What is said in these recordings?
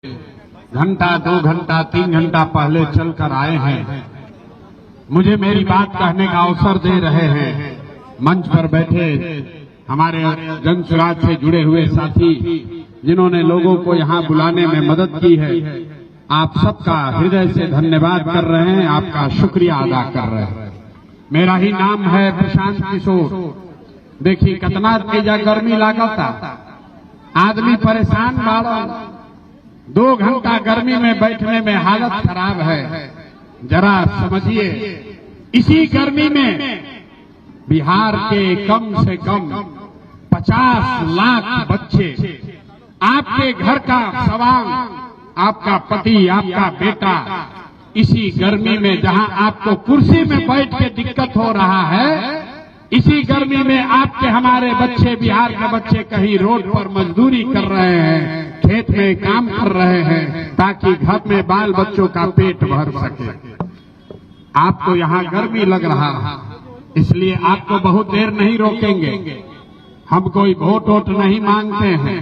घंटा 2 घंटा 3 घंटा पहले चलकर आए हैं, मुझे मेरी बात कहने का अवसर दे रहे हैं। मंच पर बैठे हमारे जन सुराज से जुड़े हुए साथी जिन्होंने लोगों को यहाँ बुलाने में मदद की है, आप सबका हृदय से धन्यवाद कर रहे हैं, आपका शुक्रिया अदा कर रहे हैं। मेरा ही नाम है प्रशांत किशोर। देखिए कितना तेजा गर्मी लागता, आदमी परेशान बाड़ा, 2 घंटा गर्मी में बैठने में हालत खराब है। जरा समझिए, इसी गर्मी में बिहार के कम से कम 50 लाख बच्चे, आपके घर का सवाल, आपका पति, आपका बेटा, इसी गर्मी में जहां आपको कुर्सी में बैठ के दिक्कत हो रहा है, इसी गर्मी में आपके हमारे बच्चे, बिहार के बच्चे कहीं रोड पर मजदूरी कर रहे हैं, खेत में काम कर रहे हैं ताकि घर में बाल बच्चों का पेट भर सके। आपको यहाँ गर्मी लग रहा है, इसलिए आपको बहुत देर नहीं रोकेंगे। हम कोई वोट नहीं मांगते हैं।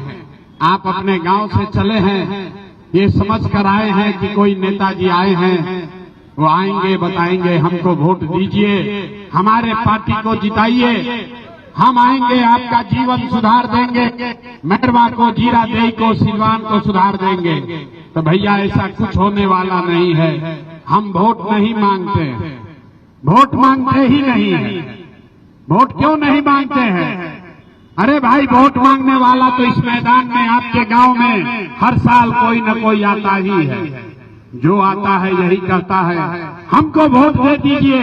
आप अपने गांव से चले हैं, ये समझ कर आए हैं कि कोई नेताजी आए हैं, वो आएंगे बताएंगे हमको वोट दीजिए, हमारे पार्टी को जिताइए, हम आएंगे आपका जीवन सुधार देंगे, मेहरबा को, जीरादेई को, सिलवान को सुधार देंगे। तो भैया ऐसा कुछ होने वाला नहीं है। हम वोट नहीं मांगते हैं, वोट मांगते ही नहीं है। वोट क्यों नहीं मांगते हैं? अरे भाई, वोट मांगने वाला तो इस मैदान में, आपके गांव में हर साल कोई न कोई आता ही है। जो आता है यही कहता है हमको वोट दे दीजिए,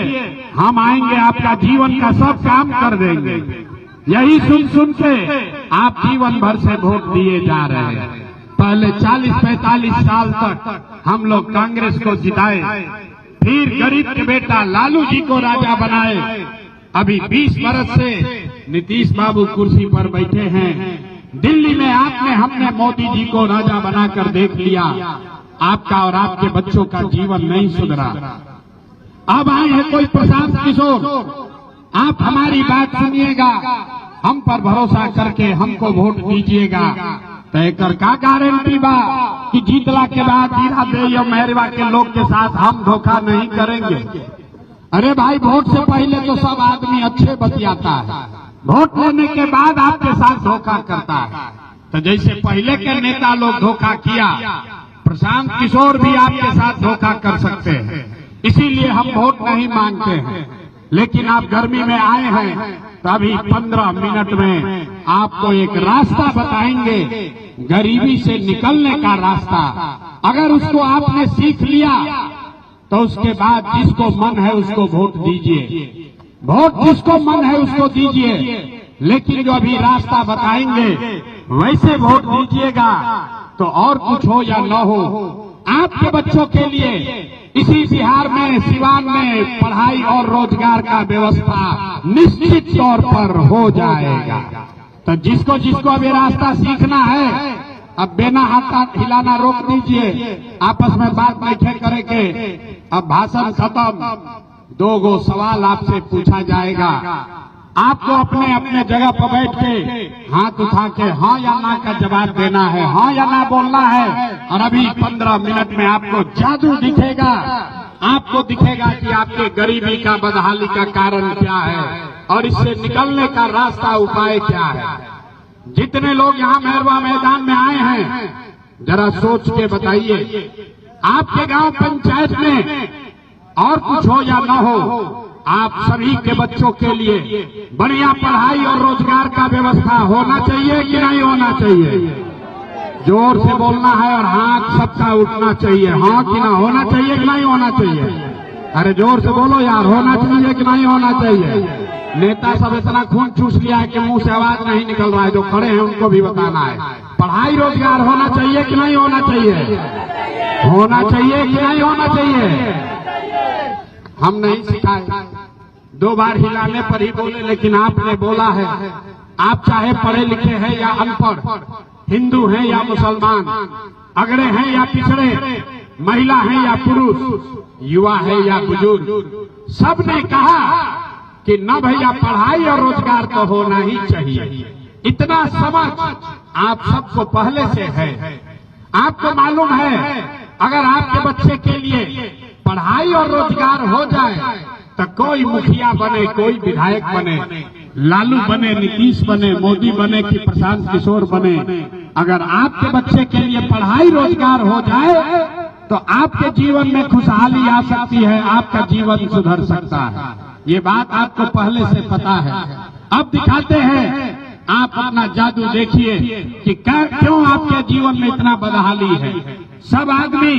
हम आएंगे आपका जीवन का सब काम कर देंगे। यही सुन सुन के आप जीवन भर से वोट दिए जा रहे हैं। पहले 40-45 साल तक हम लोग कांग्रेस को जिताए, फिर गरीब के बेटा लालू जी को राजा बनाए। अभी 20 बरस से नीतीश बाबू कुर्सी पर बैठे हैं। दिल्ली में आपने, हमने मोदी जी को राजा बनाकर देख लिया। आपका और आपके बच्चों का जीवन नहीं सुधरा। अब आए हैं कोई प्रशांत किशोर, आप हमारी बात सुनिएगा, हम पर भरोसा करके हमको वोट दीजिएगा। तय कर का गारंटी बा कि जीतला के बाद जीरादेई और मेहरबा के लोग के साथ हम धोखा नहीं करेंगे? अरे भाई, वोट से पहले तो सब आदमी अच्छे बतियाता है, वोट लेने के बाद आपके साथ धोखा करता है। तो जैसे पहले के नेता लोग धोखा किया, प्रशांत किशोर भी आपके साथ धोखा कर सकते हैं। इसीलिए हम वोट नहीं मांगते हैं। लेकिन आप गर्मी में आए हैं तो अभी 15 मिनट में आपको एक रास्ता बताएंगे, गरीबी से निकलने का रास्ता। अगर उसको आपने सीख लिया तो उसके बाद जिसको मन है उसको वोट दीजिए, वोट जिसको मन है उसको दीजिए। लेकिन जो अभी रास्ता बताएंगे वैसे वोट दीजिएगा। तो और कुछ हो या न हो, आपके बच्चों के लिए इसी बिहार में, सिवान में पढ़ाई और रोजगार का व्यवस्था निश्चित तौर पर हो जाएगा। तो जिसको जिसको अभी रास्ता सीखना है, अब बिना हाथ हिलाना रोक दीजिए, आपस में बात नहीं करेंगे। अब भाषण खत्म, 2 सवाल आपसे पूछा जाएगा। आपको अपने अपने जगह पर बैठ के हाथ उठा के हाँ या ना का जवाब देना है, हाँ या ना बोलना है। और अभी 15 मिनट में आपको जादू दिखेगा, आपको दिखेगा कि आपके गरीबी का, बदहाली का कारण क्या है और इससे निकलने का रास्ता, उपाय क्या है। जितने लोग यहाँ मेहरबा मैदान में आए हैं, जरा सोच के बताइए, आपके गांव पंचायत में और कुछ हो या न हो, आप सभी के बच्चों के लिए बढ़िया पढ़ाई और रोजगार का व्यवस्था होना चाहिए कि नहीं होना चाहिए? जोर से बोलना है और हाथ सबका उठना चाहिए। हाँ कि ना, होना चाहिए कि नहीं होना चाहिए? अरे जोर से बोलो यार, होना चाहिए कि नहीं होना चाहिए? नेता सब इतना खून चूस लिया है कि मुंह से आवाज नहीं निकल रहा है। जो खड़े हैं उनको भी बताना है, पढ़ाई रोजगार होना चाहिए कि नहीं होना चाहिए? होना चाहिए कि नहीं होना चाहिए? हम नहीं सिखाए, 2 बार हिलाने पर ही बोले, लेकिन आपने बोला है। आप चाहे पढ़े लिखे हैं या अनपढ़, हिंदू हैं या मुसलमान, अगड़े हैं या पिछड़े, महिला हैं या पुरुष, युवा है या बुजुर्ग, सबने कहा कि न भैया, पढ़ाई और रोजगार तो होना ही चाहिए। इतना समझ आप सबको पहले से है। आपको मालूम है अगर आपके बच्चे के लिए पढ़ाई और रोजगार हो जाए तो कोई मुखिया बने, कोई विधायक बने, लालू बने, नीतीश बने, मोदी बने कि प्रशांत किशोर बने, अगर आपके बच्चे के लिए पढ़ाई रोजगार हो जाए तो आपके जीवन में खुशहाली आ सकती है, आपका जीवन सुधर सकता है। ये बात आपको पहले से पता है। अब दिखाते हैं, आप अपना जादू देखिए कि क्यों आपके जीवन में इतना बदहाली है। सब आदमी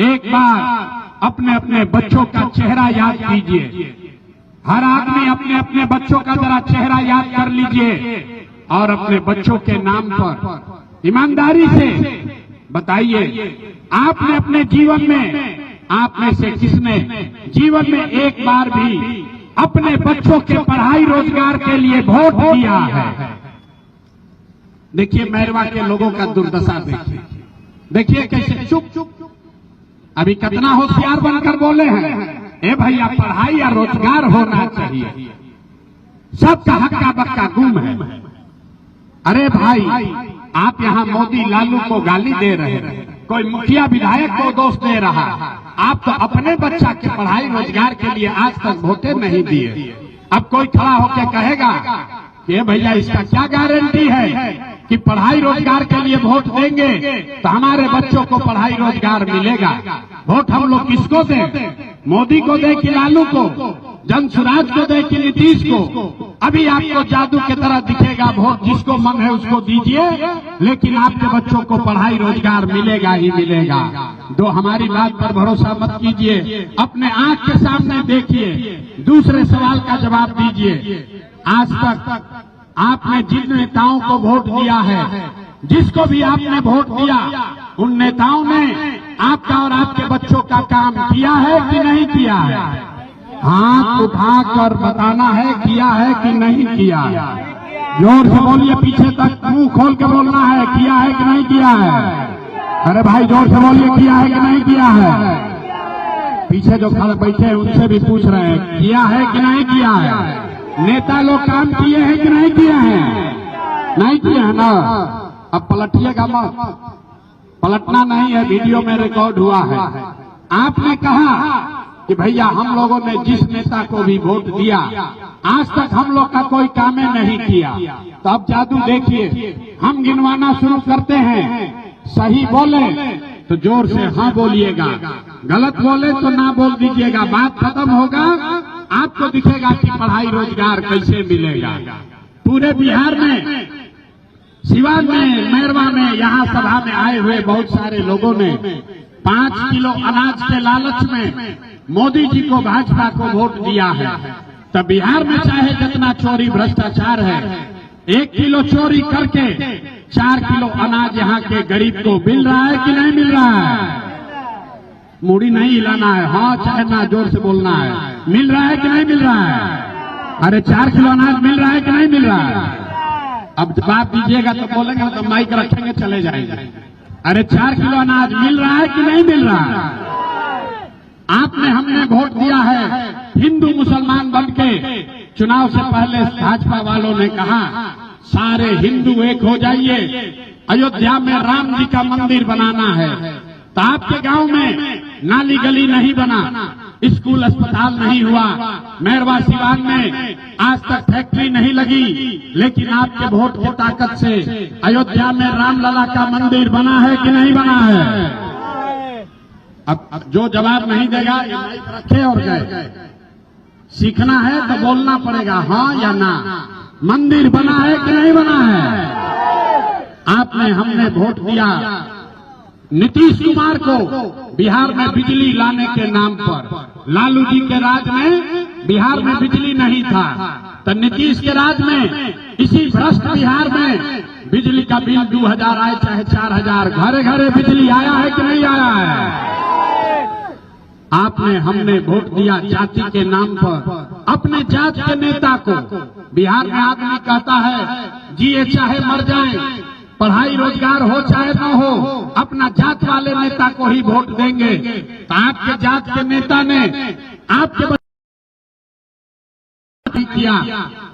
एक बार अपने अपने बच्चों का चेहरा याद कीजिए। हर आदमी अपने अपने बच्चों का जरा चेहरा याद कर लीजिए और अपने बच्चों के नाम पर ईमानदारी से बताइए, आपने अपने जीवन में, आप में से किसने जीवन में एक बार भी अपने बच्चों के पढ़ाई रोजगार के लिए वोट दिया है? देखिए मैरवा के लोगों का दुर्दशा देखिए, देखिए कैसे चुप अभी कितना होशियार बनकर बोले हैं, ए भैया पढ़ाई या रोजगार होना चाहिए, सबका हक्का बक्का गुम है। अरे भाई आप यहाँ मोदी लालू को गाली दे रहे हैं, कोई मुखिया विधायक को दोष दे रहा, आप तो अपने बच्चा के पढ़ाई रोजगार के लिए आज तक वोटे नहीं दिए। अब कोई खड़ा होकर कहेगा कि भैया इसका क्या गारंटी है कि पढ़ाई रोजगार के लिए वोट देंगे तो हमारे बच्चों को पढ़ाई रोजगार मिलेगा। वोट हम लोग किसको दें? मोदी को दे कि लालू को, जनसुराज को दे कि नीतीश को? अभी आपको जादू की तरह दिखेगा, वोट जिसको मन है उसको दीजिए, लेकिन आपके बच्चों को पढ़ाई रोजगार मिलेगा ही मिलेगा। दो हमारी बात पर भरोसा मत कीजिए, अपने आंख के सामने देखिए, दूसरे सवाल का जवाब दीजिए। आज तक आपने जिन नेताओं को वोट दिया है, जिसको भी आपने वोट दिया, उन नेताओं ने आपका और आपके बच्चों का काम किया है कि नहीं किया है? हाथ उठाकर बताना है किया है कि नहीं किया है। जोर से बोलिए, पीछे तक मुंह खोल के बोलना है, किया है कि नहीं किया है? अरे भाई जोर से बोलिए, किया है कि नहीं किया है? पीछे जो खड़े बैठे हैं उनसे भी पूछ रहे हैं, किया है कि नहीं किया है? नेता लोग काम किए हैं कि नहीं किए हैं? नहीं किए हैं ना? अब पलटिएगा मत, पलटना नहीं है, वीडियो में रिकॉर्ड हुआ है। आपने कहा कि भैया हम लोगों ने जिस नेता को भी वोट दिया आज तक हम लोग का कोई काम नहीं किया। तो अब जादू देखिए, हम गिनवाना शुरू करते हैं, सही बोले तो जोर से हाँ बोलिएगा, गलत बोले तो ना बोल दीजिएगा। बात खत्म होगा, आपको दिखेगा कि पढ़ाई रोजगार कैसे मिलेगा। पूरे बिहार में, सिवान में, मैरवा में, यहाँ सभा में आए हुए बहुत सारे लोगों ने 5 किलो अनाज के लालच में मोदी जी को, भाजपा को वोट दिया है। तब बिहार में चाहे जितना चोरी भ्रष्टाचार है, 1 किलो चोरी करके 4 किलो अनाज यहाँ के गरीब को मिल रहा है कि नहीं मिल रहा है? मुड़ी नहीं हिलाना है, हाँ चाहे ना, जोर से बोलना है। मिल रहा है कि नहीं मिल रहा है? अरे 4 किलो अनाज मिल रहा है कि नहीं मिल रहा है? अब जवाब दीजिएगा तो बोलेंगे तो माइक रखेंगे चले जाएंगे। अरे 4 किलो अनाज मिल रहा है कि नहीं मिल रहा है? आपने, हमने वोट दिया है, हिंदू मुसलमान बनके चुनाव से पहले भाजपा वालों ने कहा सारे हिंदू एक हो जाइए, अयोध्या में राम जी का मंदिर बनाना है। तो आपके गांव में नाली गली नहीं बना, स्कूल अस्पताल नहीं हुआ, मैरवा सिवान में आज तक फैक्ट्री नहीं लगी, लेकिन आपके वोट की ताकत से अयोध्या में रामलला का मंदिर बना है कि नहीं बना है? अब जो जवाब नहीं देगा ये माइक रखे और गए। सीखना है तो बोलना पड़ेगा, हाँ या ना। मंदिर बना है कि नहीं बना है? आपने, हमने वोट दिया नीतीश कुमार को बिहार में बिजली लाने के नाम पर। लालू जी के राज में बिहार में बिजली नहीं था, तो नीतीश के राज में इसी भ्रष्ट बिहार में बिजली का बिल 2000 आए चाहे 4000, घरे घरे बिजली आया है कि नहीं आया है? आपने, हमने वोट दिया जाति के नाम पर, अपने जात के नेता को। बिहार में आदमी कहता है जिए चाहे मर जाए, पढ़ाई रोजगार हो चाहे न हो, अपना जात वाले नेता को ही वोट देंगे। तो आपके जात के नेता ने आपके किया,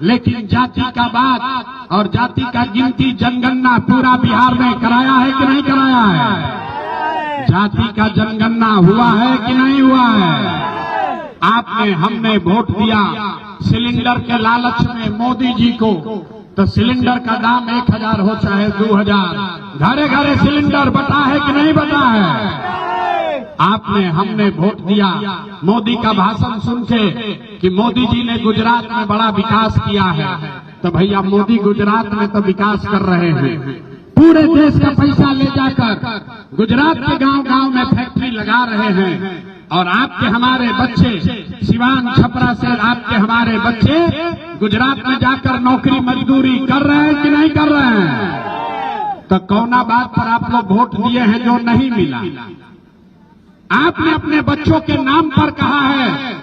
लेकिन जाति का बात और जाति का गिनती जनगणना पूरा बिहार में कराया है कि नहीं कराया है? जाति का जनगणना हुआ है कि नहीं हुआ है? आपने हमने वोट दिया सिलेंडर के लालच में मोदी जी को, तो सिलेंडर का दाम 1000 हो चाहे 2000, घरे घरे सिलेंडर बटा है कि नहीं बटा है? आपने हमने वोट दिया मोदी का भाषण सुन के कि मोदी जी ने गुजरात में बड़ा विकास किया है, तो भैया मोदी गुजरात में तो विकास कर रहे हैं, पूरे देश का पैसा ले जाकर गुजरात के गांव गांव में फैक्ट्री लगा रहे हैं, और आपके हमारे बच्चे सिवान छपरा से आपके हमारे बच्चे गुजरात में जाकर नौकरी मजदूरी कर रहे हैं कि नहीं कर रहे हैं? तो कौना बात पर आप लोग वोट दिए हैं जो नहीं मिला? आपने अपने बच्चों के नाम पर कहा है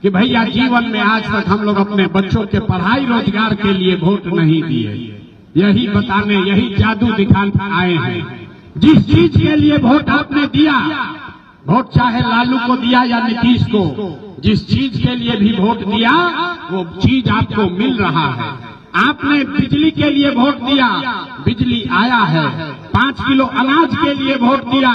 कि भैया जीवन में आज तक हम लोग अपने बच्चों के पढ़ाई रोजगार के लिए वोट नहीं दिए। यही बताने, यही जादू दिखाने आए हैं। जिस चीज के लिए वोट आपने दिया, वोट चाहे लालू को दिया या नीतीश को, जिस चीज के लिए भी वोट दिया वो चीज आपको मिल रहा है। आपने बिजली के लिए वोट दिया, बिजली आया है। 5 किलो अनाज के लिए वोट दिया,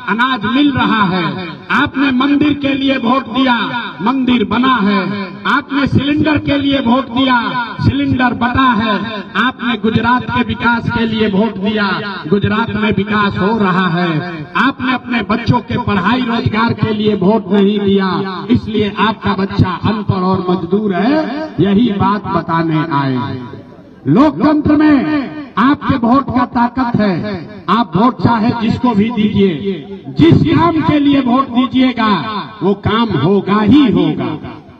अनाज मिल रहा है। आपने मंदिर के लिए वोट दिया, मंदिर बना है। आपने सिलेंडर के लिए वोट दिया, सिलेंडर बना है। आपने गुजरात के विकास के लिए वोट दिया, गुजरात में विकास हो रहा है। आपने अपने बच्चों के पढ़ाई रोजगार के लिए वोट नहीं दिया, इसलिए आपका बच्चा अनपढ़ और मजदूर है। यही बात बताने आए हैं। लोकतंत्र में आपके वोट का ताकत है। आप वोट चाहे जिसको भी दीजिए, जिस काम के लिए वोट दीजिएगा वो काम होगा ही होगा।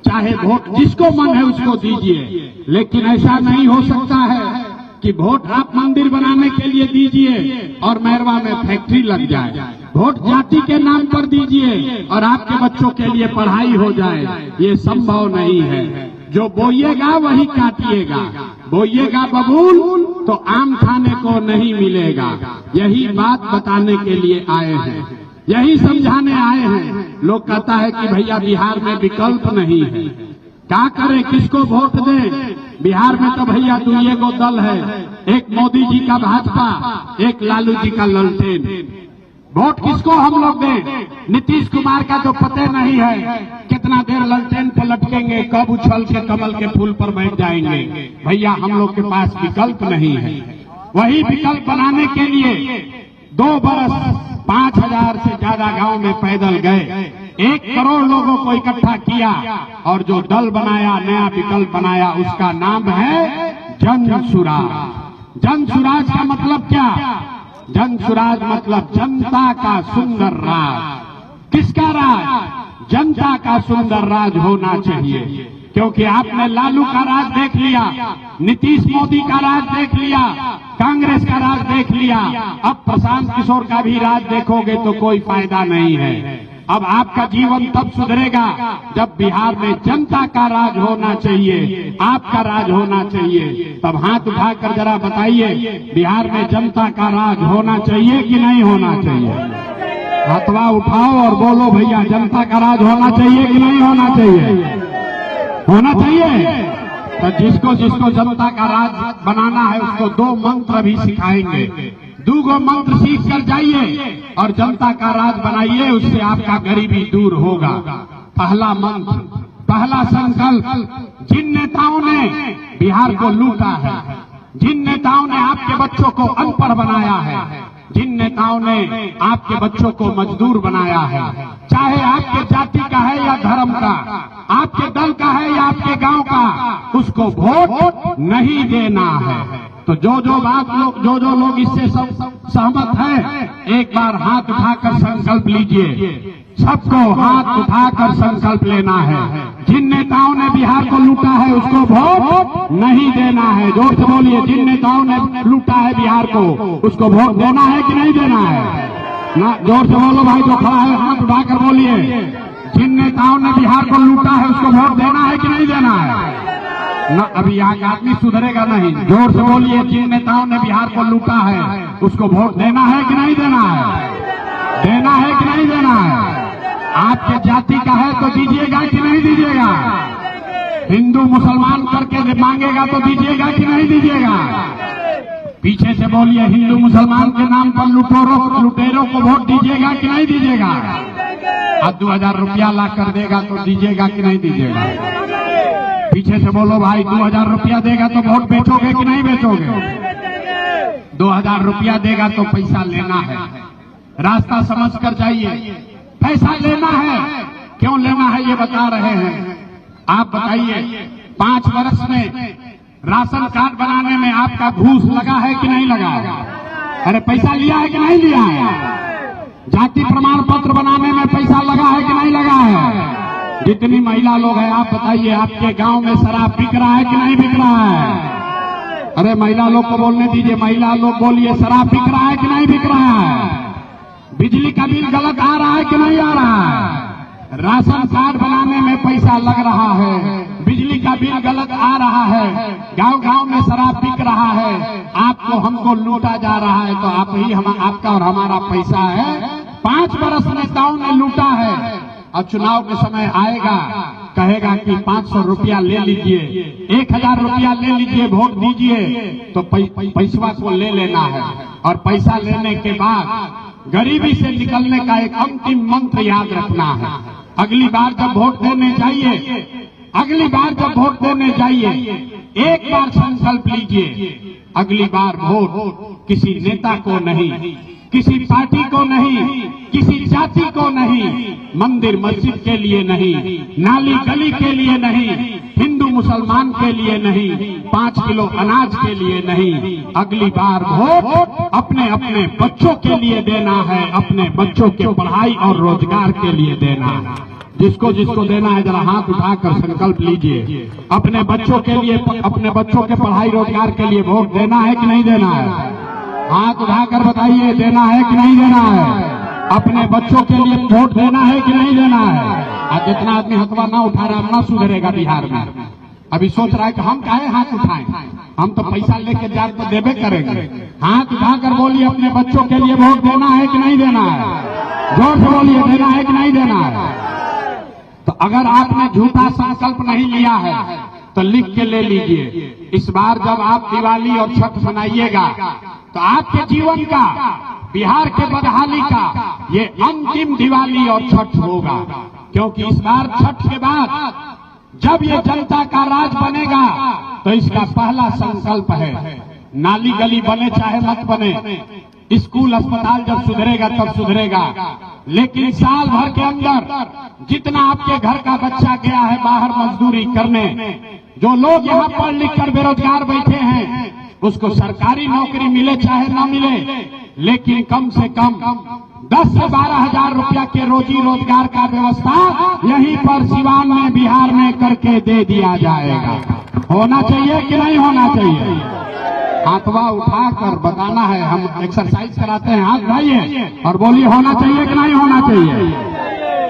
चाहे वोट जिसको मन है उसको दीजिए, लेकिन ऐसा नहीं हो सकता है कि वोट आप मंदिर बनाने के लिए दीजिए और मैरवा में फैक्ट्री लग जाए। वोट जाति के नाम पर दीजिए और आपके बच्चों के लिए पढ़ाई हो जाए, ये संभव नहीं है। जो बोइएगा वही काटिएगा, बोइएगा बबूल तो आम खाने को नहीं मिलेगा। यही बात बताने के लिए आए हैं, यही समझाने आए हैं। लोग कहता है कि भैया बिहार में विकल्प नहीं है, क्या करें, किसको वोट दें? बिहार में तो भैया दुनिया को दल है, एक मोदी जी का भाजपा, एक लालू जी का ललटेन। वोट किसको हम लोग दें? नीतीश कुमार का तो पता नहीं है, कितना देर ललटेन पर लटकेंगे, कब उछल के कमल के फूल पर बैठ जाएंगे। भैया हम लोग के पास विकल्प नहीं है। वही विकल्प बनाने के लिए 2 बरस 5000 से ज्यादा गांव में पैदल गए, 1 करोड़ लोगों को इकट्ठा किया और जो दल बनाया, नया विकल्प बनाया, उसका नाम है जन सुराज। जन सुराज का मतलब क्या? जन सुराज मतलब जनता का सुंदर राज। किसका राज? जनता का सुंदर राज होना चाहिए। क्योंकि आपने लालू का राज देख लिया, नीतीश मोदी का राज देख लिया, कांग्रेस का राज देख लिया, अब प्रशांत किशोर का भी राज देखोगे तो कोई फायदा नहीं है। अब आपका जीवन तब सुधरेगा जब बिहार में जनता का राज होना चाहिए, आपका राज होना चाहिए। तब हाथ उठाकर जरा बताइए, बिहार में जनता का राज होना चाहिए कि नहीं होना चाहिए? हाथवा उठाओ और बोलो भैया, जनता का राज होना चाहिए कि नहीं होना चाहिए? होना चाहिए। तो जिसको जिसको जनता का राज बनाना है उसको 2 मंत्र भी सिखाएंगे। 2 मंत्र सीख कर जाइए और जनता का राज बनाइए, उससे आपका गरीबी दूर होगा। पहला मंत्र, पहला संकल्प, जिन नेताओं ने बिहार को लूटा है, जिन नेताओं ने आपके बच्चों को अनपढ़ बनाया है, जिन नेताओं ने आपके बच्चों को मजदूर बनाया है, चाहे आपके जाति का है या धर्म का, आपके दल का है या आपके गांव का, उसको वोट नहीं देना है। तो जो जो लोग इससे सहमत हैं, एक बार हाथ उठाकर संकल्प लीजिए। सबको हाथ उठाकर संकल्प लेना है। जिन नेताओं ने बिहार को लूटा है उसको वोट नहीं देना है। जोर से बोलिए, जिन नेताओं ने लूटा है बिहार को उसको वोट देना है कि नहीं देना है? ना, जोर से बोलो भाई, जो खड़ा है हाथ उठाकर बोलिए। जिन नेताओं ने बिहार को लूटा है उसको वोट देना है कि नहीं देना है? ना, अभी यहाँ का आदमी सुधरेगा नहीं। जोर से बोलिए, जिन नेताओं ने बिहार को लूटा है उसको वोट देना है कि नहीं देना है? देना है कि नहीं देना है? आपके जाति का है तो दीजिएगा कि नहीं दीजिएगा? हिंदू मुसलमान करके मांगेगा तो दीजिएगा कि नहीं दीजिएगा? पीछे से बोलिए, हिंदू मुसलमान के नाम पर लुटेरों को वोट दीजिएगा कि नहीं दीजिएगा? अब 2000 रुपया ला कर देगा तो दीजिएगा कि नहीं दीजिएगा? पीछे से बोलो भाई, 2000 रुपया देगा तो वोट बेचोगे कि नहीं बेचोगे? 2000 रुपया देगा तो पैसा लेना है, रास्ता समझ कर जाइए। पैसा लेना है, क्यों लेना है ये बता रहे हैं। आप बताइए, 5 वर्ष में राशन कार्ड बनाने में आपका घूस लगा है कि नहीं लगा? अरे पैसा लिया है कि नहीं लिया है? जाति प्रमाण पत्र बनाने में पैसा लगा है कि नहीं लगा है? जितनी महिला लोग हैं, आप बताइए, आपके गांव में शराब बिक रहा है कि नहीं बिक रहा है? अरे महिला लोग को बोलने दीजिए, महिला लोग बोलिए, शराब बिक रहा है कि नहीं बिक रहा है? बिजली का बिल गलत आ रहा है कि नहीं आ रहा है? राशन कार्ड बनाने में पैसा लग रहा है, बिजली का बिल गलत आ रहा है, गांव गांव में शराब बिक रहा है, आपको हमको लूटा जा रहा है। तो आप ही आपका और हमारा पैसा है, 5 वर्ष नेताओं ने लूटा है। और चुनाव के समय आएगा, कहेगा कि 500 रुपया ले लीजिए, 1000 रुपया ले लीजिए, वोट दीजिए, तो पैसा को ले लेना है। और पैसा लेने के बाद गरीबी से निकलने का एक अंतिम मंत्र याद रखना है। अगली बार जब वोट देने जाइए, एक बार संकल्प लीजिए, अगली बार वोट किसी नेता को नहीं, किसी पार्टी को नहीं, किसी जाति को नहीं, मंदिर मस्जिद के लिए नहीं, नाली गली के लिए नहीं, हिंदू मुसलमान के लिए नहीं, 5 किलो अनाज के लिए नहीं, अगली बार वोट अपने अपने बच्चों के लिए देना है, अपने बच्चों के पढ़ाई और रोजगार के लिए देना है। जिसको जिसको देना है जरा हाथ उठाकर संकल्प लीजिए। अपने बच्चों के लिए, अपने बच्चों के पढ़ाई रोजगार के लिए वोट देना है कि नहीं देना है? हाथ उठाकर बताइए, देना है कि नहीं देना है? अपने बच्चों के लिए वोट देना है कि नहीं देना है? आज जितना आदमी हथवा ना उठा रहा, ना सुधरेगा बिहार में। अभी सोच रहा है कि हम काहे हाथ उठाएं, हम तो पैसा लेके जाए तो देवे करेंगे। हाथ उठाकर बोलिए, अपने बच्चों के लिए वोट देना है कि नहीं देना है? जोर से बोलिए, देना है कि नहीं देना है? तो अगर आपने झूठा संकल्प नहीं लिया है तो लिख के ले लीजिए। इस बार जब आप दिवाली और छठ मनाइएगा तो आपके जीवन का, बिहार के बदहाली का ये अंतिम दिवाली और छठ होगा। क्योंकि इस बार छठ के बाद जब ये जनता का राज बनेगा तो इसका पहला संकल्प है, नाली गली बने चाहे मत बने, स्कूल अस्पताल जब सुधरेगा तब सुधरेगा, लेकिन साल भर के अंदर जितना आपके घर का बच्चा गया है बाहर मजदूरी करने, जो लोग यहाँ पढ़ लिख कर बेरोजगार बैठे हैं, उसको सरकारी नौकरी मिले चाहे न मिले, लेकिन कम से कम 10 से 12 हजार रुपया के रोजी रोजगार का व्यवस्था यहीं पर सिवान में, बिहार में करके दे दिया जाएगा। होना चाहिए कि नहीं होना चाहिए? हाथवा उठाकर बताना है, हम एक्सरसाइज कराते हैं, हाथ उठाइए और बोलिए, होना चाहिए कि नहीं होना चाहिए?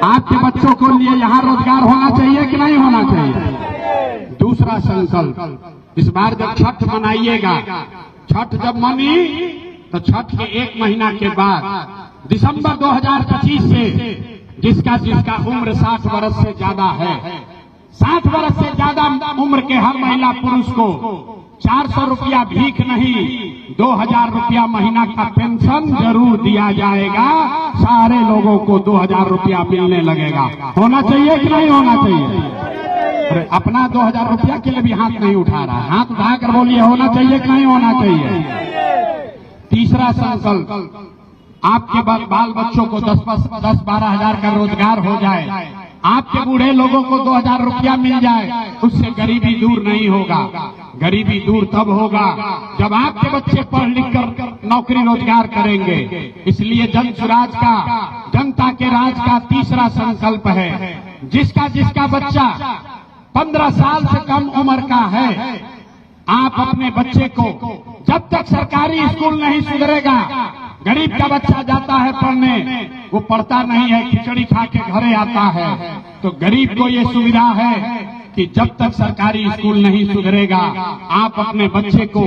आपके बच्चों को लिए यहाँ रोजगार होना चाहिए कि नहीं होना चाहिए? दूसरा संकल्प, इस बार जब छठ मनाइएगा, छठ जब मनी तो छठ के 1 महीना के बाद दिसंबर 2025 से जिसका जिसका उम्र 60 वर्ष से ज्यादा है, 60 वर्ष से ज्यादा उम्र के हर महिला पुरुष को 400 रुपया भीख नहीं, 2000 रुपया महीना का पेंशन जरूर दिया जाएगा। सारे लोगों को 2000 रुपया मिलने लगेगा। होना चाहिए कि नहीं होना चाहिए? अरे अपना 2000 रुपया के लिए भी हाथ नहीं उठा रहा, हाथ उठाकर बोलिए, होना चाहिए कि नहीं होना चाहिए? तीसरा संकल्प, आपके बाल बच्चों को 10-12 हजार का रोजगार हो जाए, आपके बूढ़े लोगों को 2000 रुपया मिल जाए, उससे गरीबी दूर नहीं होगा। गरीबी दूर तब होगा जब आपके बच्चे पढ़ लिख कर नौकरी रोजगार करेंगे। इसलिए जन सुराज का, जनता के राज का तीसरा संकल्प है, जिसका जिसका बच्चा 15 साल से कम उम्र का है, आप अपने बच्चे को, जब तक सरकारी स्कूल नहीं सुधरेगा, गरीब का बच्चा जाता है पढ़ने, वो पढ़ता नहीं है, खिचड़ी खा के घरे आता है, तो गरीब को ये सुविधा है कि जब तक सरकारी स्कूल नहीं सुधरेगा, आप अपने बच्चे को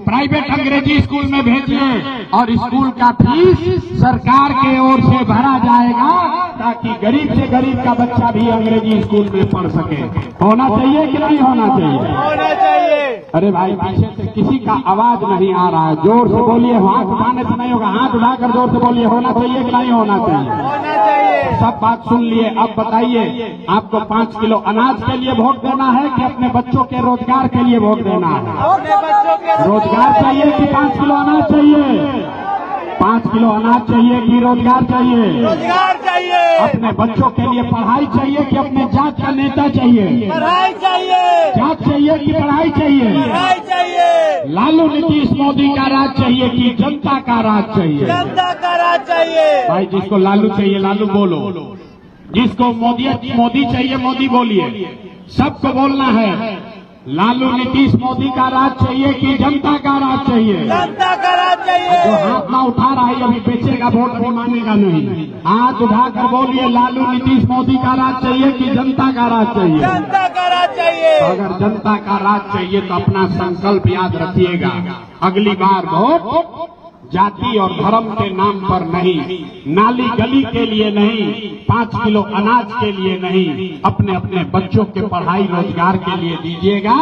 प्राइवेट अंग्रेजी स्कूल में भेजिए और स्कूल का फीस सरकार के ओर से भरा जाएगा, ताकि गरीब से गरीब का बच्चा भी अंग्रेजी स्कूल में पढ़ सके। होना चाहिए कि नहीं होना चाहिए? होना चाहिए। अरे भाई, पीछे से किसी का आवाज नहीं आ रहा है, जोर से बोलिए। हाथ उठाने से नहीं होगा, हाथ उठाकर जोर से बोलिए। होना चाहिए कि नहीं होना चाहिए? होना चाहिए। सब बात सुन लिए। अब बताइए, आपको 5 किलो अनाज के लिए वोट देना है कि अपने बच्चों के रोजगार के लिए वोट देना है? अपने बच्चों के रोजगार चाहिए कि 5 किलो अनाज चाहिए? 5 किलो अनाज चाहिए कि रोजगार चाहिए? रोजगार चाहिए। अपने बच्चों के लिए पढ़ाई चाहिए कि अपने जात का नेता चाहिए? पढ़ाई चाहिए। जात चाहिए कि पढ़ाई चाहिए? पढ़ाई चाहिए। लालू नीतीश मोदी का राज चाहिए कि जनता का राज चाहिए? जनता का राज चाहिए। भाई, जिसको लालू चाहिए लालू बोलो, जिसको मोदी चाहिए मोदी बोलिए। सबको बोलना है, लालू नीतीश मोदी का राज चाहिए कि जनता का राज चाहिए? जनता का राज चाहिए। जो हाथ ना उठा रहा है अभी बेचेगा वोट, भी मानेगा नहीं। हाथ उठाकर बोलिए, लालू नीतीश मोदी का राज चाहिए कि जनता का राज चाहिए? जनता का राज चाहिए। अगर जनता का राज चाहिए तो अपना संकल्प याद रखिएगा, अगली बार वोट जाति और धर्म के नाम पर नहीं, नाली गली के लिए नहीं, 5 किलो अनाज के लिए नहीं, अपने अपने बच्चों के पढ़ाई रोजगार के लिए दीजिएगा,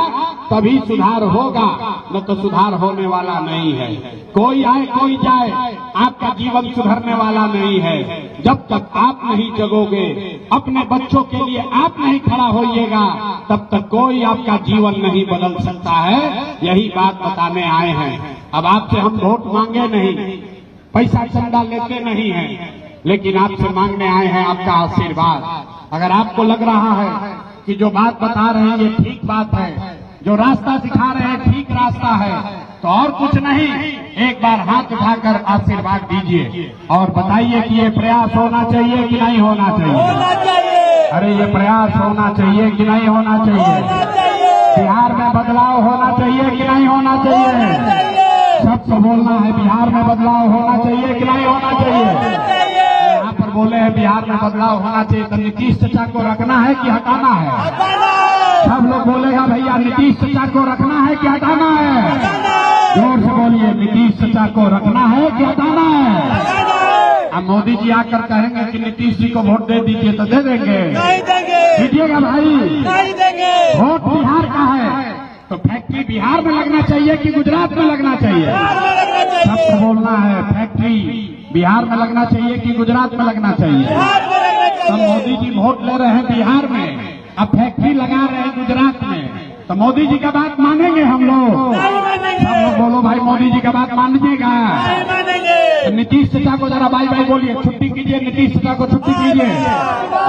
तभी सुधार होगा, न तो सुधार होने वाला नहीं है। कोई आए कोई जाए, आपका जीवन सुधरने वाला नहीं है। जब तक आप नहीं जगोगे, अपने बच्चों के लिए आप नहीं खड़ा होइएगा, तब तक कोई आपका जीवन नहीं बदल सकता है। यही बात बताने आए हैं। अब आपसे हम वोट मांगे नहीं, पैसा चंदा लेते नहीं हैं, लेकिन आपसे मांगने आए हैं आपका आशीर्वाद। अगर आपको लग रहा है कि जो बात बता रहे हैं ये ठीक बात है, जो रास्ता दिखा रहे हैं ठीक रास्ता है, तो और कुछ नहीं, एक बार हाथ उठाकर आशीर्वाद दीजिए और बताइए कि ये प्रयास होना चाहिए कि नहीं होना चाहिए? होना चाहिए। अरे ये प्रयास होना चाहिए कि नहीं होना चाहिए? होना चाहिए। बिहार में बदलाव होना चाहिए कि नहीं होना चाहिए? सबको बोलना है, बिहार में बदलाव होना चाहिए कि नहीं होना चाहिए? यहाँ पर बोले हैं बिहार में बदलाव होना चाहिए, तो नीतीश चाचा को रखना है कि हटाना है? सब लोग बोलेगा भैया, नीतीश चाचा को रखना है कि हटाना है? जोर से बोलिए, नीतीश चाचा को रखना है कि हटाना है? अब मोदी जी आकर कहेंगे कि नीतीश जी को वोट दे दीजिए, तो दे देंगे? नहीं देंगे। दीजिएगा भाई? नहीं देंगे। वोट बिहार का है, तो फैक्ट्री बिहार में लगना चाहिए कि गुजरात में लगना चाहिए? सबको बोलना है, फैक्ट्री बिहार में लगना चाहिए कि गुजरात में लगना चाहिए? तो मोदी जी वोट ले रहे हैं बिहार में, अब फैक्ट्री लगा रहे हैं गुजरात में, तो मोदी जी का बात मानेंगे हम लोग? सब लोग बोलो भाई, मोदी जी का बात मानिएगा? नीतीश चाचा को जरा बाई बाई बोलिए, छुट्टी कीजिए, नीतीश चाचा को छुट्टी कीजिए।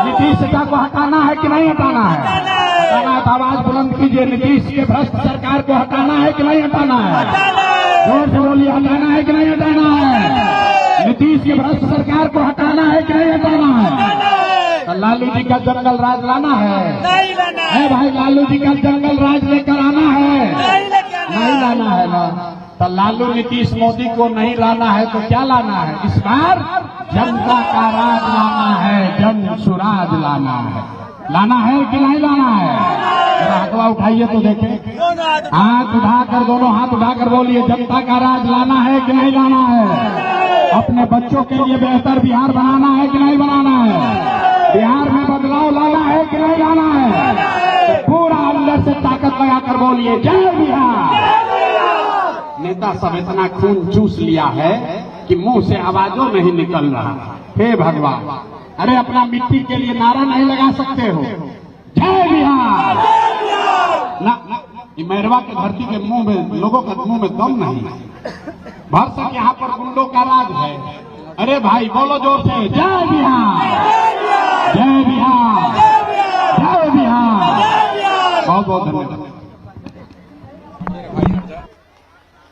नीतीश चाचा को हटाना है कि नहीं हटाना है? हटाना है तो आवाज बुलंद कीजिए, नीतीश के भ्रष्ट सरकार को हटाना है कि नहीं हटाना है? जोर से बोलिए, हटाना है कि नहीं हटाना है? नीतीश के भ्रष्ट सरकार को हटाना है कि नहीं हटाना है? तो लालू जी का जंगल राज लाना है? नहीं लाना है भाई, लालू जी का जंगल राज लेकर आना है? नहीं लाना है ना? तो लालू नीतीश मोदी को नहीं लाना है तो क्या लाना है? इस बार जनता का राज लाना है, जन सुराज लाना है। लाना है कि नहीं लाना है? हाथवा उठाइए तो देखें, हाथ उठाकर, दोनों हाथ उठाकर बोलिए, जनता का राज लाना है कि नहीं लाना है? अपने बच्चों के लिए बेहतर बिहार बनाना है कि नहीं बनाना है? बिहार में बदलाव लाना है कि नहीं लाना है? तो पूरा अंदर से ताकत लगाकर बोलिए, जय बिहार। नेता सब इतना खून चूस लिया है कि मुंह से आवाजों नहीं निकल रहा। हे भगवान, अरे अपना मिट्टी के लिए नारा नहीं लगा सकते हो? जय बिहार ना, ये मैरवा के धरती के मुंह में, लोगों के मुंह में दम नहीं है। भर सक यहाँ पर गुंडों का राज है। अरे भाई बोलो जोर से, जय बिहार, जय बिहार, जय बिहार। बहुत बहुत धन्यवाद।